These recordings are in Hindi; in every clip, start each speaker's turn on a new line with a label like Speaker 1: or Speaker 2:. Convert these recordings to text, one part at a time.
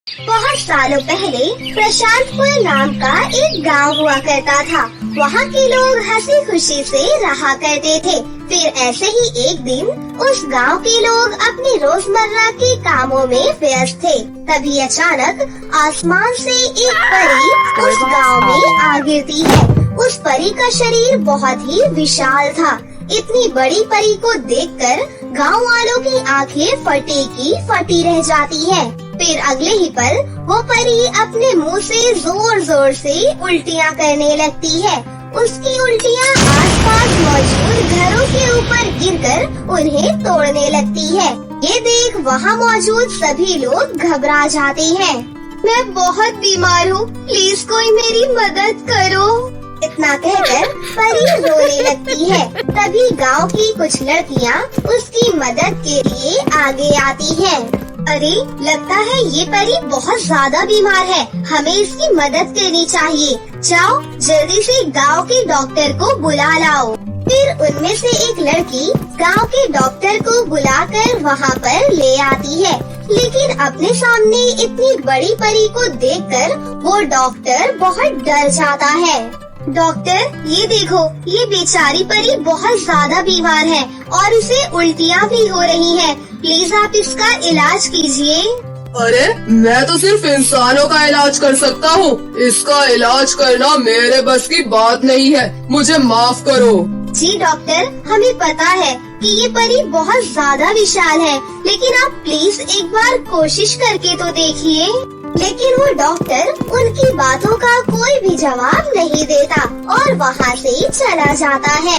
Speaker 1: बहुत सालों पहले प्रशांतपुर नाम का एक गांव हुआ करता था। वहाँ के लोग हंसी खुशी से रहा करते थे। फिर ऐसे ही एक दिन उस गांव के लोग अपने रोजमर्रा के कामों में व्यस्त थे। तभी अचानक आसमान से एक परी उस गांव में आ गिरती है। उस परी का शरीर बहुत ही विशाल था। इतनी बड़ी परी को देखकर गांव वालों की आंखें फटी की फटी रह जाती है। फिर अगले ही पल वो परी अपने मुंह से जोर जोर से उल्टियाँ करने लगती है। उसकी उल्टियाँ आसपास मौजूद घरों के ऊपर गिरकर उन्हें तोड़ने लगती है। ये देख वहाँ मौजूद सभी लोग घबरा जाते हैं। मैं बहुत बीमार हूँ, प्लीज कोई मेरी मदद करो। इतना कहकर परी रोने लगती है। तभी गांव की कुछ लड़कियां उसकी मदद के लिए आगे आती हैं। अरे लगता है ये परी बहुत ज्यादा बीमार है, हमें इसकी मदद करनी चाहिए। जाओ जल्दी से गांव के डॉक्टर को बुला लाओ। फिर उनमें से एक लड़की गांव के डॉक्टर को बुलाकर वहाँ पर ले आती है। लेकिन अपने सामने इतनी बड़ी परी को देखकर वो डॉक्टर बहुत डर जाता है। डॉक्टर ये देखो, ये बेचारी परी बहुत ज्यादा बीमार है और इसे उल्टियाँ भी हो रही हैं। प्लीज आप इसका इलाज कीजिए।
Speaker 2: अरे मैं तो सिर्फ इंसानों का इलाज कर सकता हूँ, इसका इलाज करना मेरे बस की बात नहीं है, मुझे माफ करो।
Speaker 1: जी डॉक्टर, हमें पता है कि ये परी बहुत ज्यादा विशाल है, लेकिन आप प्लीज एक बार कोशिश करके तो देखिए। लेकिन वो डॉक्टर उनकी बातों का कोई भी जवाब नहीं देता और वहाँ से चला जाता है।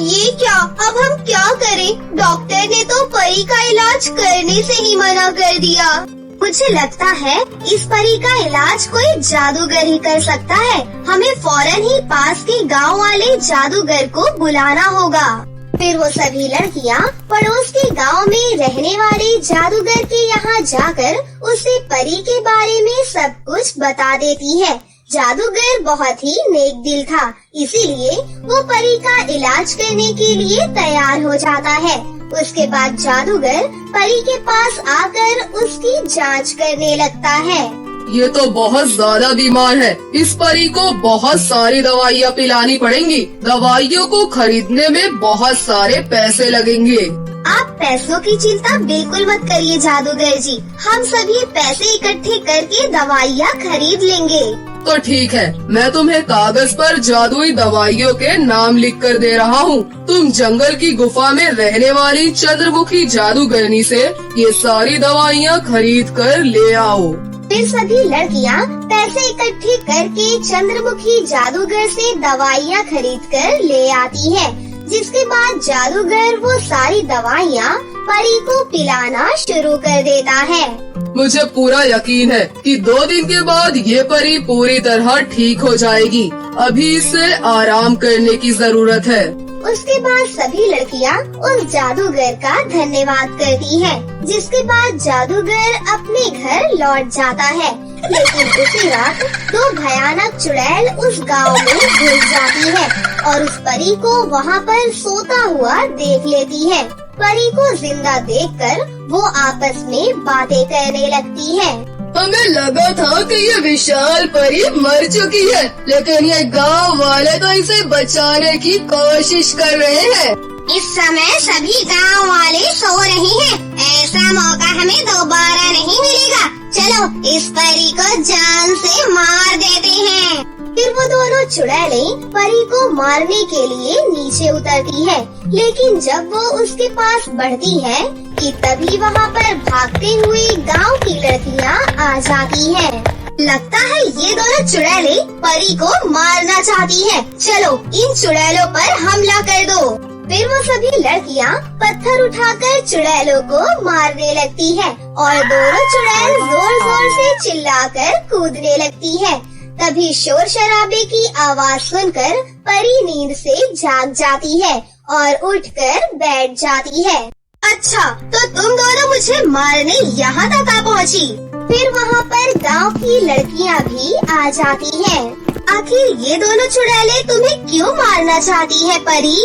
Speaker 1: ये क्या, अब हम क्या करें? डॉक्टर ने तो परी का इलाज करने से ही मना कर दिया। मुझे लगता है इस परी का इलाज कोई जादूगर ही कर सकता है। हमें फौरन ही पास के गांव वाले जादूगर को बुलाना होगा। फिर वो सभी लड़कियां पड़ोस के गांव में रहने वाले जादूगर के यहाँ जाकर उसे परी के बारे में सब कुछ बता देती है। जादूगर बहुत ही नेक दिल था, इसीलिए वो परी का इलाज करने के लिए तैयार हो जाता है। उसके बाद जादूगर परी के पास आकर उसकी जांच करने लगता है।
Speaker 2: ये तो बहुत ज्यादा बीमार है, इस परी को बहुत सारी दवाइयाँ पिलानी पड़ेंगी। दवाइयों को खरीदने में बहुत सारे पैसे लगेंगे।
Speaker 1: आप पैसों की चिंता बिल्कुल मत करिए जादूगर जी, हम सभी पैसे इकट्ठे करके दवाइयाँ खरीद लेंगे।
Speaker 2: तो ठीक है, मैं तुम्हें कागज पर जादुई दवाइयों के नाम लिख कर दे रहा हूँ। तुम जंगल की गुफा में रहने वाली चंद्रमुखी जादूगरनी से ये सारी दवाइयाँ खरीद कर ले आओ।
Speaker 1: फिर सभी लड़कियाँ पैसे इकट्ठे करके चंद्रमुखी जादूगर से दवाइयाँ खरीद कर ले आती है। जिसके बाद जादूगर वो सारी दवाइयाँ परी को पिलाना शुरू कर देता है।
Speaker 2: मुझे पूरा यकीन है कि 2 दिन के बाद ये परी पूरी तरह ठीक हो जाएगी। अभी इसे आराम करने की जरूरत है।
Speaker 1: उसके बाद सभी लड़कियाँ उस जादूगर का धन्यवाद करती हैं। जिसके बाद जादूगर अपने घर लौट जाता है। लेकिन उसी रात 2 भयानक चुड़ैल उस गांव में घुस जाती है और उस परी को वहाँ पर सोता हुआ देख लेती है। परी को जिंदा देखकर वो आपस में बातें करने लगती है।
Speaker 2: हमें लगा था कि ये विशाल परी मर चुकी है, लेकिन ये गांव वाले तो इसे बचाने की कोशिश कर रहे हैं।
Speaker 1: इस समय सभी गांव वाले सो रहे हैं, ऐसा मौका हमें दोबारा नहीं मिलेगा। चलो इस परी को जान से मार देते हैं। फिर वो दोनों चुड़ैलें परी को मारने के लिए नीचे उतरती है। लेकिन जब वो उसके पास बढ़ती है कि तभी वहाँ पर भागते हुए गांव की लड़कियाँ आ जाती हैं। लगता है ये दोनों चुड़ैलें परी को मारना चाहती हैं। चलो इन चुड़ैलों पर हमला कर दो। फिर वो सभी लड़कियाँ पत्थर उठाकर चुड़ैलों को मारने लगती है और दोनों चुड़ैल जोर जोर से चिल्लाकर कूदने लगती है। तभी शोर शराबे की आवाज सुनकर परी नींद से जाग जाती है और उठकर बैठ जाती है। अच्छा, तो तुम दोनों मुझे मारने यहाँ तक आ पहुँची। फिर वहाँ पर गांव की लड़कियाँ भी आ जाती हैं। आखिर ये दोनों चुड़ैलें तुम्हें क्यों मारना चाहती है परी?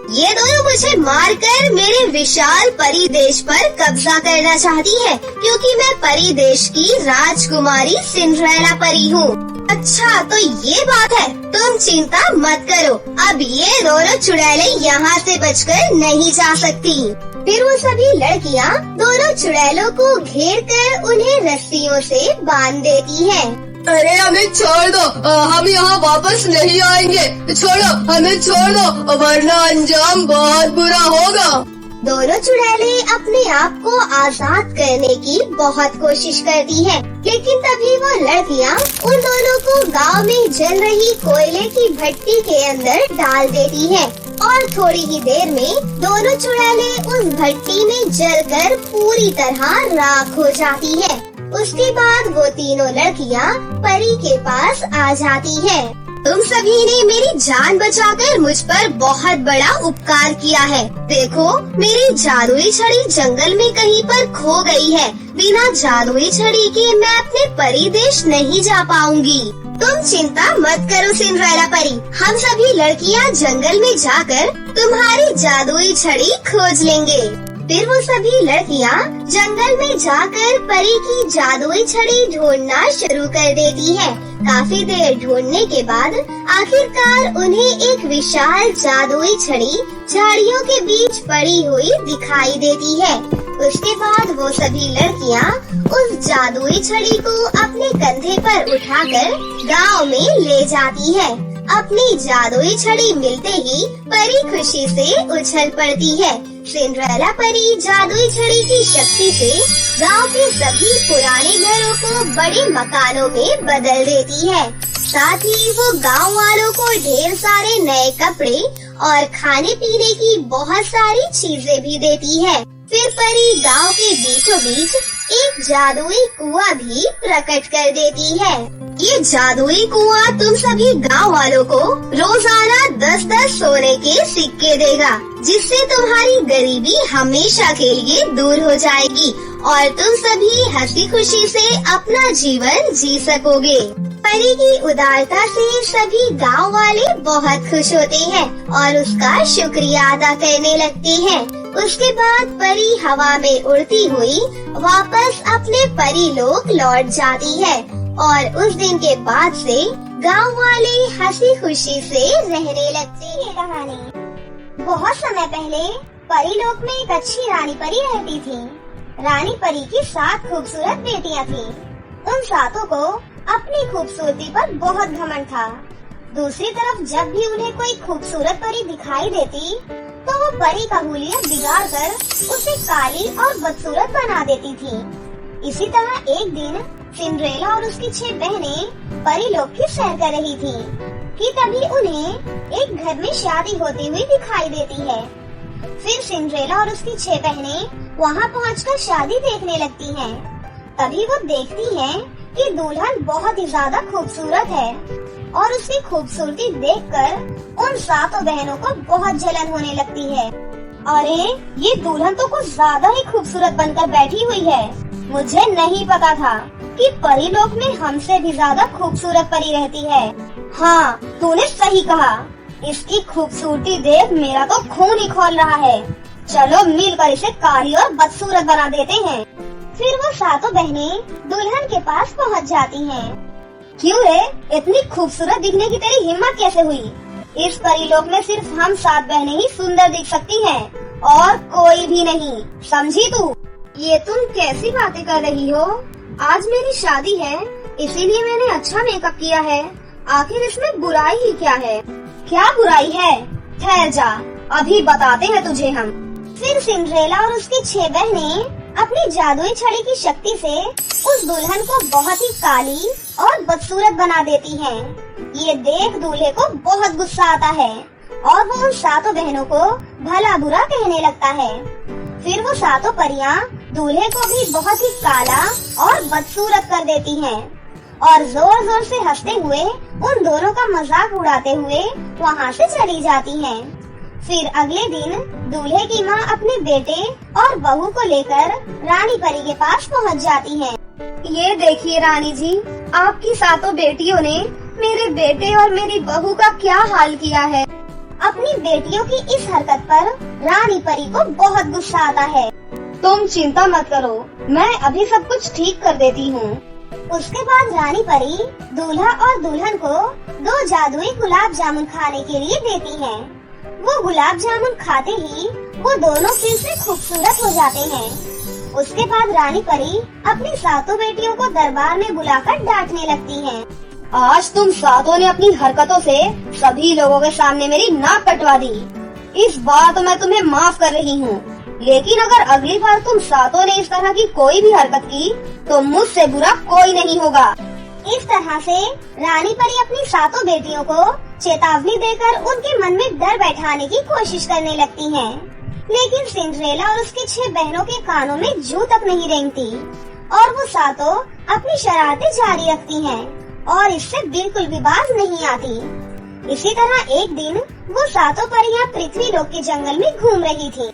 Speaker 1: ये दोनों मुझे मारकर मेरे विशाल परी देश पर कब्जा करना चाहती है, क्योंकि मैं परी देश की राजकुमारी सिंड्रेला परी हूँ। अच्छा तो ये बात है, तुम चिंता मत करो, अब ये दोनों चुड़ैलें यहाँ से बचकर नहीं जा सकती। फिर वो सभी लड़कियाँ दोनों चुड़ैलों को घेर कर उन्हें रस्सियों से बांध देती हैं।
Speaker 2: अरे हमें छोड़ दो, हम यहाँ वापस नहीं आएंगे, छोड़ो हमें छोड़ दो, वरना अंजाम बहुत बुरा होगा।
Speaker 1: दोनों चुड़ैलें अपने आप को आजाद करने की बहुत कोशिश करती हैं, लेकिन तभी वो लड़कियाँ उन दोनों को गांव में जल रही कोयले की भट्टी के अंदर डाल देती हैं और थोड़ी ही देर में दोनों चुड़ैलें उस भट्टी में जलकर पूरी तरह राख हो जाती है। उसके बाद वो तीनों लड़कियाँ परी के पास आ जाती हैं। तुम सभी ने मेरी जान बचाकर मुझ पर बहुत बड़ा उपकार किया है। देखो मेरी जादुई छड़ी जंगल में कहीं पर खो गई है। बिना जादुई छड़ी के मैं अपने परी देश नहीं जा पाऊंगी। तुम चिंता मत करो सिंड्रेला परी, हम सभी लड़कियां जंगल में जाकर तुम्हारी जादुई छड़ी खोज लेंगे। फिर वो सभी लड़कियां जंगल में जाकर परी की जादुई छड़ी ढूंढना शुरू कर देती हैं। काफी देर ढूंढने के बाद आखिरकार उन्हें एक विशाल जादुई छड़ी झाड़ियों के बीच पड़ी हुई दिखाई देती है। उसके बाद वो सभी लड़कियां उस जादुई छड़ी को अपने कंधे पर उठाकर गांव में ले जाती है। अपनी जादुई छड़ी मिलते ही परी खुशी से उछल पड़ती है। सिंड्रेला परी जादुई छड़ी की शक्ति से गांव के सभी पुराने घरों को बड़े मकानों में बदल देती है। साथ ही वो गांव वालों को ढेर सारे नए कपड़े और खाने पीने की बहुत सारी चीजें भी देती है। फिर परी गांव के बीचों बीच एक जादुई कुआं भी प्रकट कर देती है। ये जादुई कुआं तुम सभी गांव वालों को रोजाना 10-10 सोने के सिक्के देगा, जिससे तुम्हारी गरीबी हमेशा के लिए दूर हो जाएगी और तुम सभी हंसी खुशी से अपना जीवन जी सकोगे। परी की उदारता से सभी गांव वाले बहुत खुश होते हैं और उसका शुक्रिया अदा करने लगते हैं। उसके बाद परी हवा में उड़ती हुई वापस अपने परी लोक लौट जाती है और उस दिन के बाद से गांव वाले हंसी खुशी से रहने लगते हैं। कहानी बहुत समय पहले परी लोक में एक अच्छी रानी परी रहती थी। रानी परी की 7 खूबसूरत बेटियां थीं। उन 7 को अपनी खूबसूरती पर बहुत घमंड था। दूसरी तरफ जब भी उन्हें कोई खूबसूरत परी दिखाई देती तो वो परी का हुलिया बिगाड़ कर उसे काली और बदसूरत बना देती थी। इसी तरह एक दिन सिंड्रेला और उसकी 6 बहनें परी लोक की सैर कर रही थी कि तभी उन्हें एक घर में शादी होती हुई दिखाई देती है। फिर सिंड्रेला और उसकी 6 बहनें वहाँ पहुँचकर शादी देखने लगती हैं। तभी वो देखती हैं कि दुल्हन बहुत ही ज्यादा खूबसूरत है और उसकी खूबसूरती देखकर उन 7 बहनों को बहुत जलन होने लगती है। अरे ये दुल्हन तो कुछ ज्यादा ही खूबसूरत बनकर बैठी हुई है। मुझे नहीं पता था कि परी लोक में हमसे भी ज्यादा खूबसूरत परी रहती है। हाँ तूने सही कहा, इसकी खूबसूरती देख मेरा तो खून ही खौल रहा है। चलो मिलकर इसे काली और बदसूरत बना देते हैं। फिर वो 7 बहनें दुल्हन के पास पहुँच जाती हैं। क्यों रे, इतनी खूबसूरत दिखने की तेरी हिम्मत कैसे हुई? इस परीलोक में सिर्फ हम 7 बहनें ही सुंदर दिख सकती हैं और कोई भी नहीं, समझी तू? ये तुम कैसी बातें कर रही हो? आज मेरी शादी है, इसीलिए मैंने अच्छा मेकअप किया है। आखिर इसमें बुराई ही क्या है? क्या बुराई है? ठहर जा, अभी बताते हैं तुझे हम। फिर सिंड्रेला और उसकी 6 बहनें अपनी जादुई छड़ी की शक्ति से उस दुल्हन को बहुत ही काली और बदसूरत बना देती हैं। ये देख दूल्हे को बहुत गुस्सा आता है और वो उन 7 बहनों को भला बुरा कहने लगता है। फिर वो 7 परियां दूल्हे को भी बहुत ही काला और बदसूरत कर देती हैं और जोर जोर से हंसते हुए उन दोनों का मजाक उड़ाते हुए वहाँ से चली जाती हैं। फिर अगले दिन दूल्हे की माँ अपने बेटे और बहू को लेकर रानी परी के पास पहुँच जाती हैं। ये देखिए रानी जी, आपकी 7 बेटियों ने मेरे बेटे और मेरी बहू का क्या हाल किया है। अपनी बेटियों की इस हरकत पर रानी परी को बहुत गुस्सा आता है।
Speaker 3: तुम चिंता मत करो, मैं अभी सब कुछ ठीक कर देती हूँ।
Speaker 1: उसके बाद रानी परी दूल्हा और दुल्हन को 2 जादुई गुलाब जामुन खाने के लिए देती है। वो गुलाब जामुन खाते ही वो दोनों फिर से खूबसूरत हो जाते हैं। उसके बाद रानी परी अपनी सातों बेटियों को दरबार में बुलाकर डांटने लगती है।
Speaker 3: आज तुम सातों ने अपनी हरकतों से सभी लोगों के सामने मेरी नाक कटवा दी। इस बार तो मैं तुम्हें माफ कर रही हूँ, लेकिन अगर अगली बार तुम सातों ने इस तरह की कोई भी हरकत की तो मुझसे बुरा कोई नहीं होगा।
Speaker 1: इस तरह से रानी परी अपनी सातों बेटियों को चेतावनी देकर उनके मन में डर बैठाने की कोशिश करने लगती हैं। लेकिन सिंड्रेला और उसकी 6 बहनों के कानों में जूं तक नहीं रेंगती और वो सातों अपनी शरारतें जारी रखती हैं और इससे बिल्कुल भी बाज नहीं आती। इसी तरह एक दिन वो सातों परियां पृथ्वी लोक के जंगल में घूम रही थी।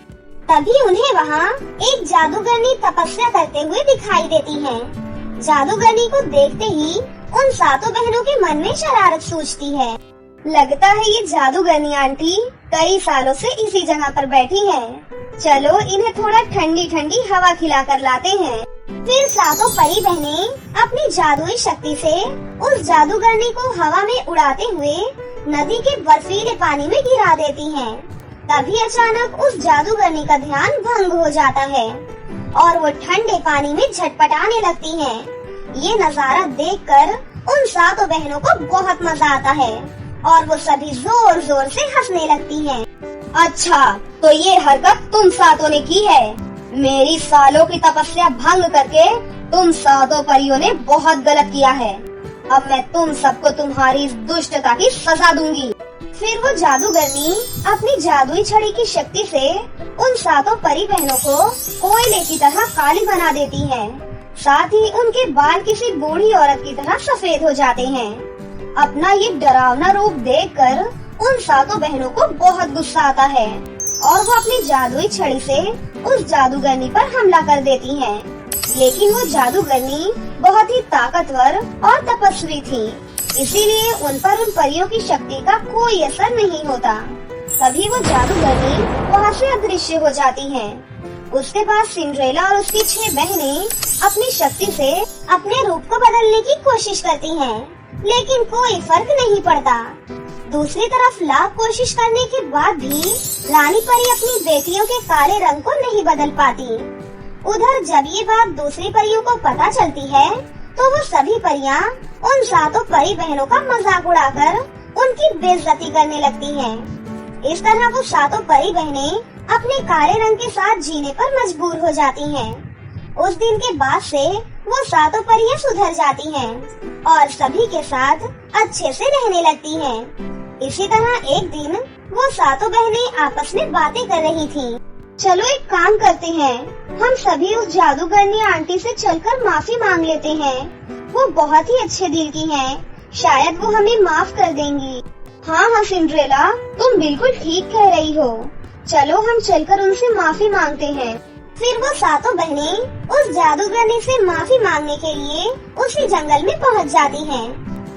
Speaker 1: तभी उन्हें वहाँ एक जादूगरनी तपस्या करते हुए दिखाई देती है। जादूगरनी को देखते ही उन सातों बहनों के मन में शरारत सूझती है।
Speaker 3: लगता है ये जादूगरनी आंटी कई सालों से इसी जगह पर बैठी है। चलो इन्हें थोड़ा ठंडी ठंडी हवा खिलाकर लाते हैं।
Speaker 1: फिर सातों परी बहनें अपनी जादुई शक्ति से उस जादूगरनी को हवा में उड़ाते हुए नदी के बर्फीले पानी में गिरा देती हैं। तभी अचानक उस जादूगरनी का ध्यान भंग हो जाता है और वो ठंडे पानी में झटपटाने लगती हैं। ये नजारा देखकर उन सातों बहनों को बहुत मजा आता है और वो सभी जोर जोर से हंसने लगती हैं।
Speaker 3: अच्छा, तो ये हरकत तुम सातों ने की है। मेरी सालों की तपस्या भंग करके तुम सातों परियों ने बहुत गलत किया है। अब मैं तुम सबको तुम्हारी इस दुष्टता की सजा दूंगी।
Speaker 1: फिर वो जादूगरनी अपनी जादुई छड़ी की शक्ति से उन सातों परी बहनों को कोयले की तरह काली बना देती है। साथ ही उनके बाल किसी बूढ़ी औरत की तरह सफेद हो जाते हैं। अपना ये डरावना रूप देखकर उन सातों बहनों को बहुत गुस्सा आता है और वो अपनी जादुई छड़ी से उस जादूगरनी पर हमला कर देती हैं। लेकिन वो जादूगरनी बहुत ही ताकतवर और तपस्वी थी, इसीलिए उन पर उन परियों की शक्ति का कोई असर नहीं होता। तभी वो जादूगरनी वहाँ से अदृश्य हो जाती है। उसके बाद सिंड्रेला और उसकी 6 बहनें अपनी शक्ति से अपने रूप को बदलने की कोशिश करती हैं, लेकिन कोई फर्क नहीं पड़ता। दूसरी तरफ लाख कोशिश करने के बाद भी रानी परी अपनी बेटियों के काले रंग को नहीं बदल पाती। उधर जब ये बात दूसरी परियों को पता चलती है तो वो सभी परियां उन सातों परी बहनों का मजाक उड़ाकर उनकी बेइज्जती करने लगती हैं। इस तरह वो सातों परी बहनें अपने काले रंग के साथ जीने पर मजबूर हो जाती हैं। उस दिन के बाद से वो सातों परियां सुधर जाती हैं और सभी के साथ अच्छे से रहने लगती हैं। इसी तरह एक दिन वो सातों बहनें आपस में बातें कर रही थीं।
Speaker 3: चलो एक काम करते हैं, हम सभी उस जादूगरनी आंटी से चलकर माफी मांग लेते हैं। वो बहुत ही अच्छे दिल की हैं, शायद वो हमें माफ कर देंगी। हाँ सिंड्रेला, तुम बिल्कुल ठीक कह रही हो। चलो हम चलकर उनसे माफी मांगते हैं।
Speaker 1: फिर वो सातों बहनें उस जादूगरनी से माफी मांगने के लिए उसी जंगल में पहुंच जाती हैं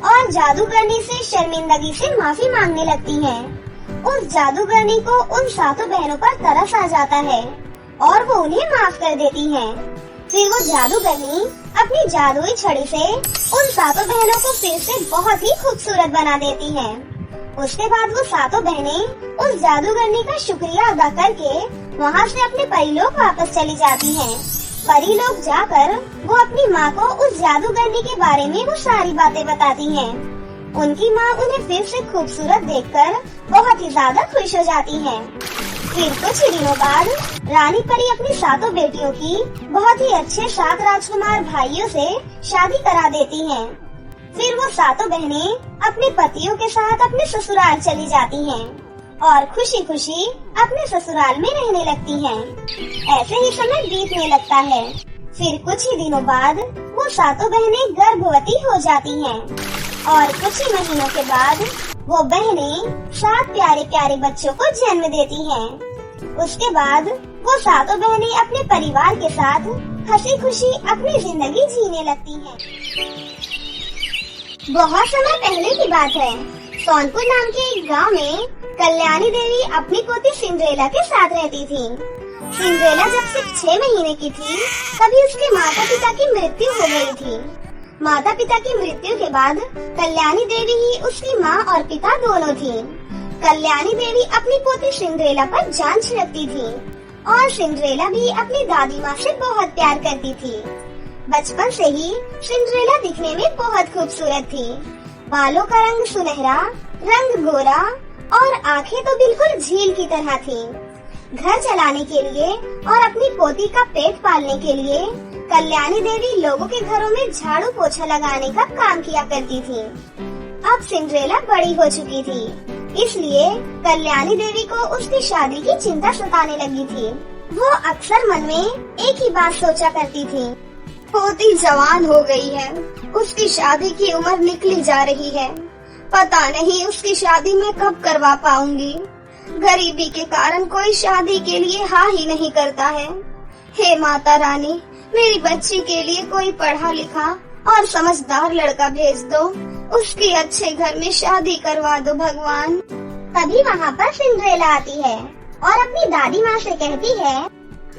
Speaker 1: और जादूगरनी से शर्मिंदगी से माफी मांगने लगती हैं। उस जादूगरनी को उन सातों बहनों पर तरस आ जाता है और वो उन्हें माफ कर देती हैं। फिर वो जादूगरनी अपनी जादुई छड़ी से उन सातों बहनों को फिर से बहुत ही खूबसूरत बना देती हैं। उसके बाद वो सातों बहनें उस जादूगरनी का शुक्रिया अदा करके वहाँ से अपने परीलोक वापस चली जाती हैं। परीलोक जाकर वो अपनी माँ को उस जादूगरनी के बारे में वो सारी बातें बताती हैं। उनकी माँ उन्हें फिर से खूबसूरत देखकर बहुत ही ज्यादा खुश हो जाती हैं। फिर कुछ ही दिनों बाद रानी परी अपनी सातों बेटियों की बहुत ही अच्छे 7 राजकुमार भाइयों से शादी करा देती हैं। फिर वो सातों बहनें अपने पतियों के साथ अपने ससुराल चली जाती हैं और खुशी खुशी अपने ससुराल में रहने लगती हैं। ऐसे ही समय बीतने लगता है। फिर कुछ ही दिनों बाद वो सातों बहनें गर्भवती हो जाती हैं और कुछ ही महीनों के बाद वो बहनें 7 प्यारे प्यारे बच्चों को जन्म देती हैं। उसके बाद वो सातों बहनें अपने परिवार के साथ हंसी खुशी अपनी जिंदगी जीने लगती हैं। बहुत समय पहले की बात है। सोनपुर नाम के एक गांव में
Speaker 3: कल्याणी देवी अपनी पोती सिंड्रेला के साथ रहती थी। सिंड्रेला जब सिर्फ 6 महीने की थी तभी उसके माता पिता की मृत्यु हो गई थी। माता पिता की मृत्यु के बाद कल्याणी देवी ही उसकी माँ और पिता दोनों थी। कल्याणी देवी अपनी पोती सिंड्रेला पर जान छिड़कती थी और सिंड्रेला भी अपनी दादी माँ से बहुत प्यार करती थी। बचपन से ही सिंड्रेला दिखने में बहुत खूबसूरत थी। बालों का रंग सुनहरा, रंग गोरा और आंखें तो बिल्कुल झील की तरह थी। घर चलाने के लिए और अपनी पोती का पेट पालने के लिए कल्याणी देवी लोगों के घरों में झाड़ू पोछा लगाने का काम किया करती थी। अब सिंड्रेला बड़ी हो चुकी थी, इसलिए कल्याणी देवी को उसकी शादी की चिंता सताने लगी थी। वो अक्सर मन में एक ही बात सोचा करती थी, पोती जवान हो गई है, उसकी शादी की उम्र निकली जा रही है, पता नहीं उसकी शादी मैं कब करवा पाऊंगी। गरीबी के कारण कोई शादी के लिए हाँ ही नहीं करता है। हे माता रानी, मेरी बच्ची के लिए कोई पढ़ा लिखा और समझदार लड़का भेज दो, उसकी अच्छे घर में शादी करवा दो भगवान। तभी वहाँ पर सिंड्रेला आती है और अपनी दादी माँ से कहती है,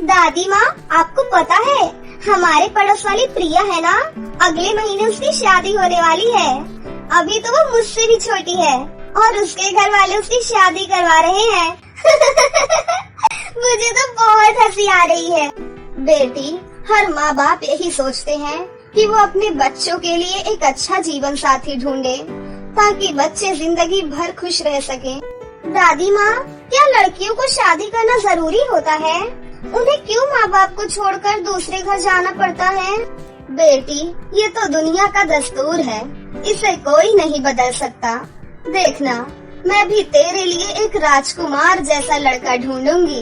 Speaker 3: दादी माँ, आपको पता है हमारे पड़ोस वाली प्रिया है ना, अगले महीने उसकी शादी होने वाली है। अभी तो वो मुझसे भी छोटी है और उसके घर वाले उसकी शादी करवा रहे हैं। मुझे तो बहुत हंसी आ रही है। बेटी, हर माँ बाप यही सोचते हैं कि वो अपने बच्चों के लिए एक अच्छा जीवन साथी ढूंढे ताकि बच्चे जिंदगी भर खुश रह सके। दादी माँ, क्या लड़कियों को शादी करना जरूरी होता है? उन्हें क्यों माँ बाप को छोड़कर दूसरे घर जाना पड़ता है? बेटी, ये तो दुनिया का दस्तूर है, इसे कोई नहीं बदल सकता। देखना, मैं भी तेरे लिए एक राजकुमार जैसा लड़का ढूंढूंगी।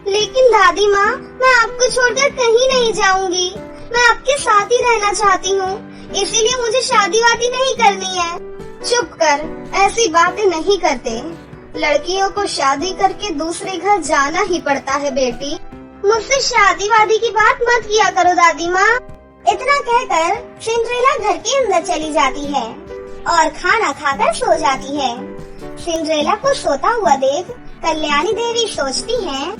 Speaker 3: लेकिन दादी माँ, मैं आपको छोड़कर कहीं नहीं जाऊंगी, मैं आपके साथ ही रहना चाहती हूँ, इसीलिए मुझे शादी वादी नहीं करनी है। चुप कर, ऐसी बातें नहीं करते। लड़कियों को शादी करके दूसरे घर जाना ही पड़ता है बेटी। मुझसे शादी वादी की बात मत किया करो दादी माँ। इतना कहकर सिंड्रेला घर के अंदर चली जाती है और खाना खाकर सो जाती है। सिंड्रेला को सोता हुआ देख कल्याणी देवी सोचती है,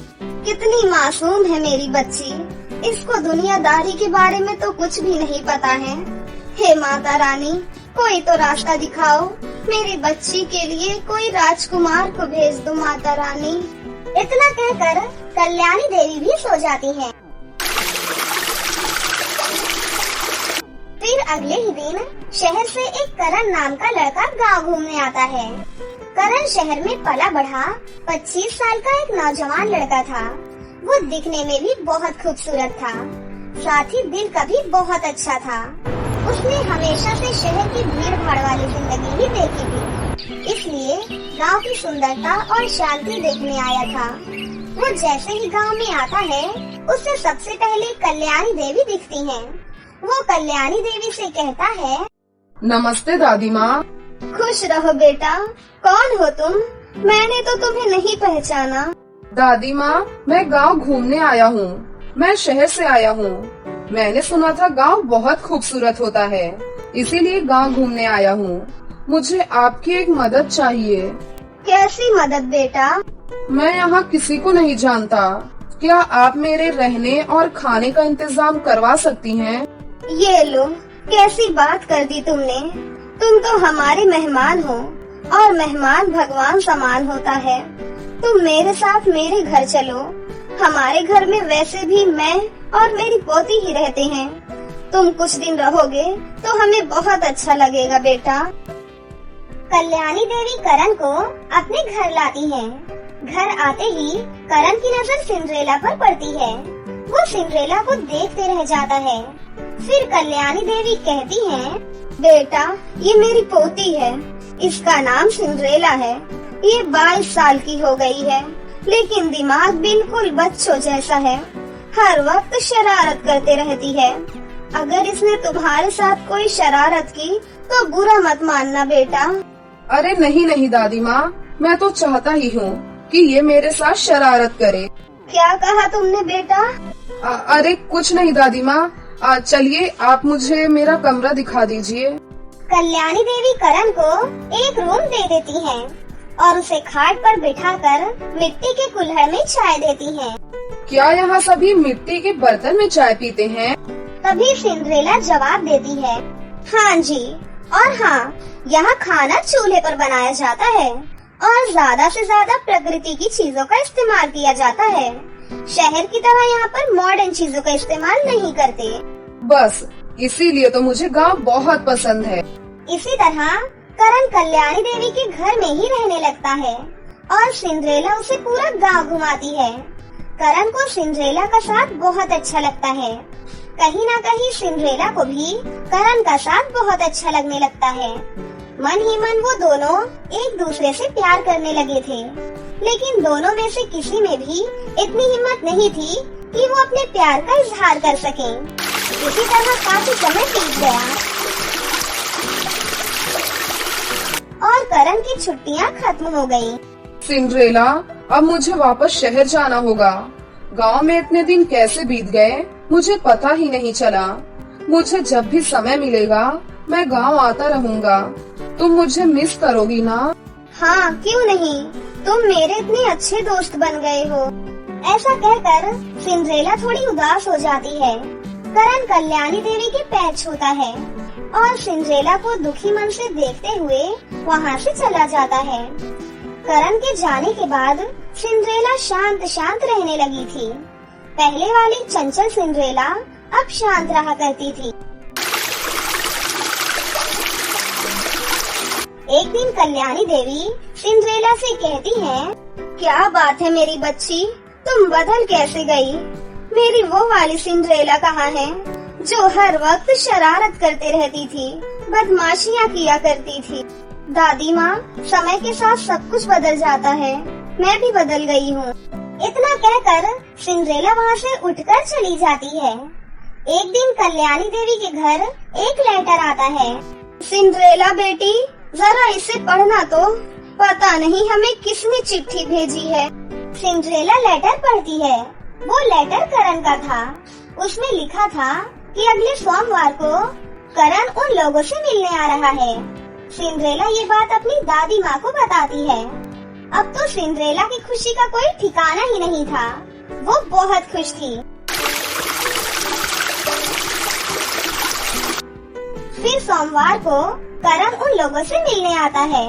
Speaker 3: कितनी मासूम है मेरी बच्ची, इसको दुनियादारी के बारे में तो कुछ भी नहीं पता है। हे माता रानी, कोई तो रास्ता दिखाओ, मेरी बच्ची के लिए कोई राजकुमार को भेज दो माता रानी। इतना कहकर कल्याणी देवी भी सो जाती है। फिर अगले ही दिन शहर से एक करण नाम का लड़का गांव घूमने आता है। करण शहर में पला बढ़ा 25 साल का एक नौजवान लड़का था। वो दिखने में भी बहुत खूबसूरत था, साथ ही दिल का भी बहुत अच्छा था। उसने हमेशा से शहर की भीड़ भाड़ वाली जिंदगी ही देखी थी, इसलिए गांव की सुंदरता और शांति देखने आया था। वो जैसे ही गांव में आता है, उससे सबसे पहले कल्याणी देवी दिखती हैं। वो कल्याणी देवी से कहता है,
Speaker 2: नमस्ते दादी माँ।
Speaker 3: खुश रहो बेटा, कौन हो तुम? मैंने तो तुम्हें नहीं पहचाना।
Speaker 2: दादी माँ, मैं गांव घूमने आया हूँ, मैं शहर से आया हूँ। मैंने सुना था गांव बहुत खूबसूरत होता है, इसीलिए गांव घूमने आया हूँ। मुझे आपकी एक मदद चाहिए।
Speaker 3: कैसी मदद बेटा?
Speaker 2: मैं यहाँ किसी को नहीं जानता, क्या आप मेरे रहने और खाने का इंतजाम करवा सकती हैं?
Speaker 3: ये लो, कैसी बात कर दी तुमने। तुम तो हमारे मेहमान हो और मेहमान भगवान समान होता है। तुम मेरे साथ मेरे घर चलो। हमारे घर में वैसे भी मैं और मेरी पोती ही रहते हैं। तुम कुछ दिन रहोगे तो हमें बहुत अच्छा लगेगा बेटा। कल्याणी देवी करण को अपने घर लाती है। घर आते ही करण की नजर सिंड्रेला पर पड़ती है। वो सिंड्रेला को देखते रह जाता है। फिर कल्याणी देवी कहती है, बेटा, ये मेरी पोती है, इसका नाम सिंड्रेला है। ये 22 साल की हो गई है, लेकिन दिमाग बिल्कुल बच्चों जैसा है। हर वक्त शरारत करते रहती है। अगर इसने तुम्हारे साथ कोई शरारत की तो बुरा मत मानना बेटा।
Speaker 2: अरे नहीं नहीं दादी माँ, मैं तो चाहता ही हूँ कि ये मेरे साथ शरारत करे।
Speaker 3: क्या कहा तुमने बेटा?
Speaker 2: अरे कुछ नहीं दादी माँ, चलिए आप मुझे मेरा कमरा दिखा दीजिए।
Speaker 3: कल्याणी देवी करण को एक रूम दे देती हैं और उसे खाट पर बिठाकर मिट्टी के कुल्हड़ में चाय देती हैं।
Speaker 2: क्या यहाँ सभी मिट्टी के बर्तन में चाय पीते हैं?
Speaker 3: तभी सिंड्रेला जवाब देती है, हाँ जी, और हाँ, यहाँ खाना चूल्हे पर बनाया जाता है और ज्यादा से ज्यादा प्रकृति की चीजों का इस्तेमाल किया जाता है। शहर की तरह यहाँ पर मॉडर्न चीजों का इस्तेमाल नहीं करते।
Speaker 2: बस इसीलिए तो मुझे गांव बहुत पसंद है।
Speaker 3: इसी तरह करण कल्याणी देवी के घर में ही रहने लगता है और सिंड्रेला उसे पूरा गांव घुमाती है। करण को सिंड्रेला का साथ बहुत अच्छा लगता है। कहीं न कहीं सिंड्रेला को भी करण का साथ बहुत अच्छा लगने लगता है। मन ही मन वो दोनों एक दूसरे से प्यार करने लगे थे, लेकिन दोनों में से किसी में भी इतनी हिम्मत नहीं थी कि वो अपने प्यार का इजहार कर सकें। इसी तरह काफी समय बीत गया और करण की छुट्टियां खत्म हो गयी।
Speaker 2: सिंड्रेला, अब मुझे वापस शहर जाना होगा। गांव में इतने दिन कैसे बीत गए मुझे पता ही नहीं चला। मुझे जब भी समय मिलेगा मैं गांव आता रहूंगा। तुम मुझे मिस करोगी ना?
Speaker 3: हाँ, क्यों नहीं, तुम मेरे इतने अच्छे दोस्त बन गए हो। ऐसा कहकर सिंड्रेला थोड़ी उदास हो जाती है। करण कल्याणी देवी के पैर छूता है और सिंड्रेला को दुखी मन से देखते हुए वहाँ से चला जाता है। करण के जाने के बाद सिंड्रेला शांत शांत रहने लगी थी। पहले वाली चंचल सिंड्रेला अब शांत रहा करती थी। एक दिन कल्याणी देवी सिंड्रेला से कहती है, क्या बात है मेरी बच्ची, तुम बदल कैसे गई? मेरी वो वाली सिंड्रेला कहाँ है जो हर वक्त शरारत करते रहती थी, बदमाशियाँ किया करती थी? दादी माँ, समय के साथ सब कुछ बदल जाता है, मैं भी बदल गई हूँ। इतना कहकर सिंड्रेला वहाँ से उठकर चली जाती है। एक दिन कल्याणी देवी के घर एक लेटर आता है। सिंड्रेला बेटी, जरा इसे पढ़ना तो, पता नहीं हमें किसने चिट्ठी भेजी है। सिंड्रेला लेटर पढ़ती है। वो लेटर करण का था। उसमें लिखा था कि अगले सोमवार को करण उन लोगों से मिलने आ रहा है। सिंड्रेला ये बात अपनी दादी माँ को बताती है। अब तो सिंड्रेला की खुशी का कोई ठिकाना ही नहीं था। वो बहुत खुश थी। फिर सोमवार को करण उन लोगों से मिलने आता है।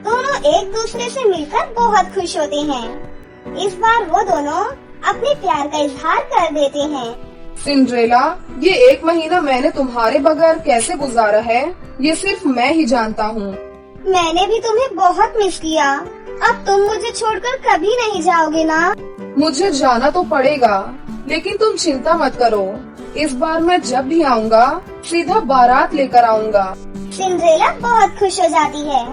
Speaker 3: दोनों एक दूसरे से मिलकर बहुत खुश होते हैं। इस बार वो दोनों अपने प्यार का इजहार कर देते हैं।
Speaker 2: सिंड्रेला, ये 1 महीना मैंने तुम्हारे बगैर कैसे गुजारा है ये सिर्फ मैं ही जानता हूँ।
Speaker 3: मैंने भी तुम्हें बहुत मिस किया। अब तुम मुझे छोड़कर कभी नहीं जाओगे ना?
Speaker 2: मुझे जाना तो पड़ेगा, लेकिन तुम चिंता मत करो। इस बार मैं जब भी आऊँगा सीधा बारात लेकर आऊँगा।
Speaker 3: सिंड्रेला बहुत खुश हो जाती है।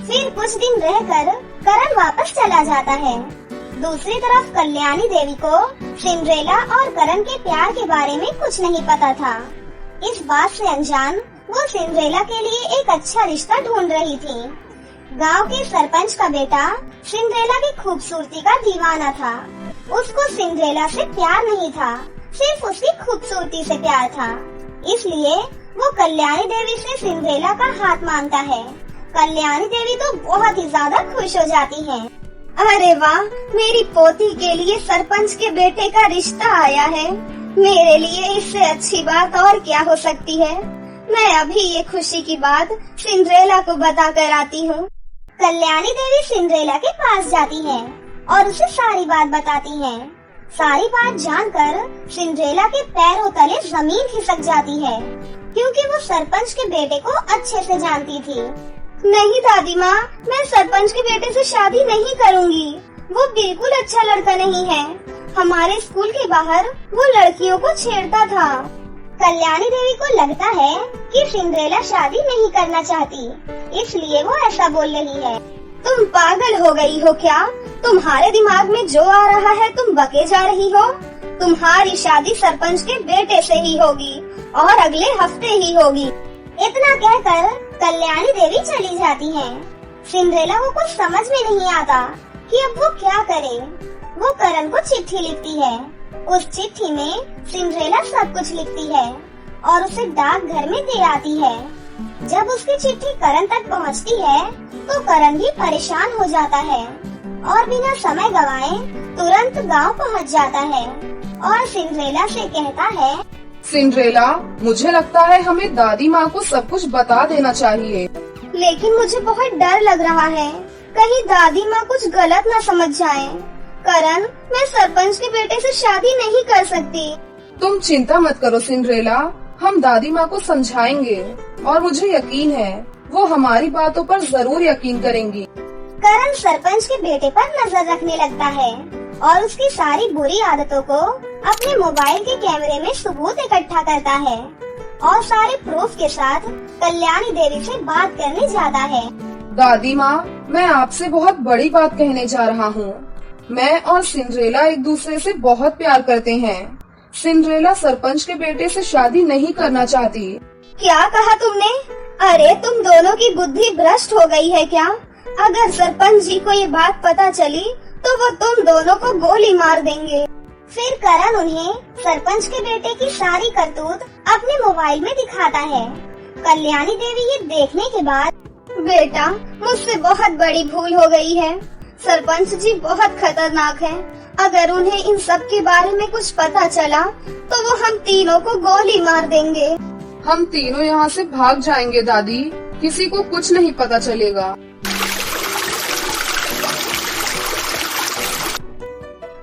Speaker 3: फिर कुछ दिन रहकर करण वापस चला जाता है। दूसरी तरफ कल्याणी देवी को सिंड्रेला और करण के प्यार के बारे में कुछ नहीं पता था। इस बात से अनजान वो सिंड्रेला के लिए एक अच्छा रिश्ता ढूंढ रही थी। गांव के सरपंच का बेटा सिंड्रेला की खूबसूरती का दीवाना था। उसको सिंड्रेला से प्यार नहीं था, सिर्फ उसकी खूबसूरती से प्यार था। इसलिए वो कल्याणी देवी से सिंड्रेला का हाथ मांगता है। कल्याणी देवी तो बहुत ही ज्यादा खुश हो जाती हैं। अरे वाह, मेरी पोती के लिए सरपंच के बेटे का रिश्ता आया है। मेरे लिए इससे अच्छी बात और क्या हो सकती है। मैं अभी ये खुशी की बात सिंड्रेला को बता कर आती हूँ। कल्याणी देवी सिंड्रेला के पास जाती है और उसे सारी बात बताती है। सारी बात जानकर सिंड्रेला के पैरों तले जमीन खिसक जाती है, क्योंकि वो सरपंच के बेटे को अच्छे से जानती थी। नहीं दादी माँ, मैं सरपंच के बेटे से शादी नहीं करूँगी। वो बिल्कुल अच्छा लड़का नहीं है। हमारे स्कूल के बाहर वो लड़कियों को छेड़ता था। कल्याणी देवी को लगता है कि सिंड्रेला शादी नहीं करना चाहती, इसलिए वो ऐसा बोल रही है। तुम पागल हो गई हो क्या? तुम्हारे दिमाग में जो आ रहा है तुम बके जा रही हो। तुम्हारी शादी सरपंच के बेटे से ही होगी और अगले हफ्ते ही होगी। इतना कहकर कल्याणी देवी चली जाती है। सिंड्रेला को कुछ समझ में नहीं आता कि अब वो क्या करे। वो करण को चिट्ठी लिखती है। उस चिट्ठी में सिंड्रेला सब कुछ लिखती है और उसे डाक घर में दे आती है। जब उसकी चिट्ठी करण तक पहुंचती है तो करण भी परेशान हो जाता है और बिना समय गवाए तुरंत गांव पहुंच जाता है और सिंड्रेला से कहता है,
Speaker 2: सिंड्रेला, मुझे लगता है हमें दादी माँ को सब कुछ बता देना चाहिए।
Speaker 3: लेकिन मुझे बहुत डर लग रहा है, कहीं दादी माँ कुछ गलत न समझ जाए। करण, मैं सरपंच के बेटे से शादी नहीं कर सकती।
Speaker 2: तुम चिंता मत करो सिंड्रेला, हम दादी माँ को समझाएंगे और मुझे यकीन है वो हमारी बातों पर जरूर यकीन करेंगी।
Speaker 3: करण सरपंच के बेटे पर नजर रखने लगता है और उसकी सारी बुरी आदतों को अपने मोबाइल के कैमरे में सबूत इकट्ठा करता है और सारे प्रूफ के साथ कल्याणी देवी से बात करने जाता है।
Speaker 2: दादी माँ, मैं आपसे बहुत बड़ी बात कहने जा रहा हूँ। मैं और सिंड्रेला एक दूसरे से बहुत प्यार करते हैं। सिंड्रेला सरपंच के बेटे से शादी नहीं करना चाहती।
Speaker 3: क्या कहा तुमने? अरे तुम दोनों की बुद्धि भ्रष्ट हो गई है क्या? अगर सरपंच जी को ये बात पता चली तो वो तुम दोनों को गोली मार देंगे। फिर करण उन्हें सरपंच के बेटे की सारी करतूत अपने मोबाइल में दिखाता है। कल्याणी देवी ये देखने के बाद, बेटा, मुझसे बहुत बड़ी भूल हो गई है। सरपंच जी बहुत खतरनाक है। अगर उन्हें इन सब के बारे में कुछ पता चला तो वो हम तीनों को गोली मार देंगे।
Speaker 2: हम तीनों यहाँ से भाग जाएंगे दादी, किसी को कुछ नहीं पता चलेगा।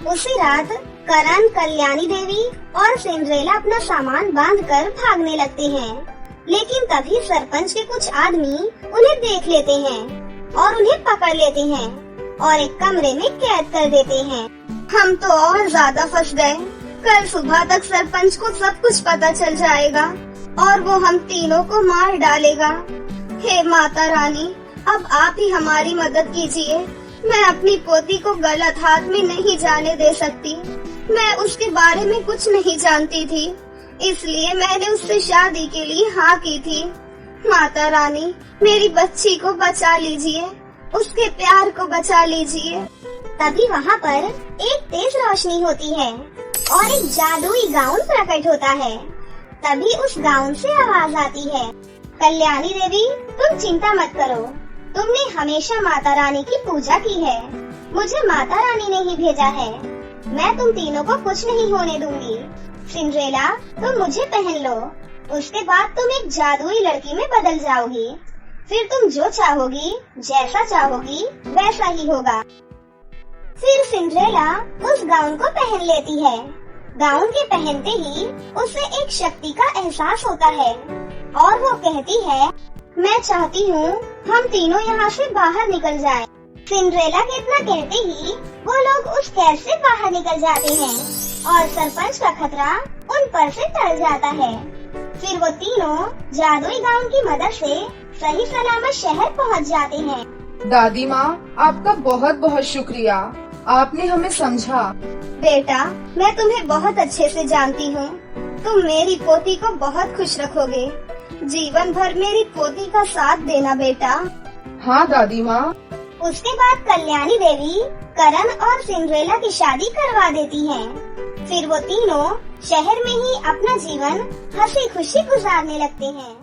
Speaker 3: उसी रात करण, कल्याणी देवी और सिंड्रेला अपना सामान बांधकर भागने लगते हैं। लेकिन तभी सरपंच के कुछ आदमी उन्हें देख लेते हैं और उन्हें पकड़ लेते हैं और एक कमरे में कैद कर देते हैं। हम तो और ज्यादा फंस गए। कल सुबह तक सरपंच को सब कुछ पता चल जाएगा और वो हम तीनों को मार डालेगा। हे माता रानी, अब आप ही हमारी मदद कीजिए। मैं अपनी पोती को गलत हाथ में नहीं जाने दे सकती। मैं उसके बारे में कुछ नहीं जानती थी, इसलिए मैंने उससे शादी के लिए हाँ की थी। माता रानी, मेरी बच्ची को बचा लीजिए, उसके प्यार को बचा लीजिए। तभी वहाँ पर एक तेज रोशनी होती है और एक जादुई गाउन प्रकट होता है। तभी उस गाउन से आवाज आती है, कल्याणी देवी, तुम चिंता मत करो। तुमने हमेशा माता रानी की पूजा की है। मुझे माता रानी ने ही भेजा है। मैं तुम तीनों को कुछ नहीं होने दूंगी। सिंड्रेला, तुम मुझे पहन लो। उसके बाद तुम एक जादुई लड़की में बदल जाओगी। फिर तुम जो चाहोगी, जैसा चाहोगी, वैसा ही होगा। फिर सिंड्रेला उस गाउन को पहन लेती है। गाउन के पहनते ही उसे एक शक्ति का एहसास होता है और वो कहती है, मैं चाहती हूँ हम तीनों यहाँ से बाहर निकल जाएं। सिंड्रेला के इतना कहते ही वो लोग उस कैद से बाहर निकल जाते हैं और सरपंच का खतरा उन पर से टल जाता है। फिर वो तीनों जादुई गाउन की मदद से सही सलामत शहर पहुँच जाते हैं।
Speaker 2: दादी माँ, आपका बहुत बहुत शुक्रिया, आपने हमें समझा।
Speaker 3: बेटा, मैं तुम्हें बहुत अच्छे से जानती हूँ। तुम मेरी पोती को बहुत खुश रखोगे। जीवन भर मेरी पोती का साथ देना बेटा।
Speaker 2: हाँ दादी माँ।
Speaker 3: उसके बाद कल्याणी देवी करण और सिंड्रेला की शादी करवा देती हैं। फिर वो तीनों शहर में ही अपना जीवन हंसी खुशी गुजारने लगते हैं।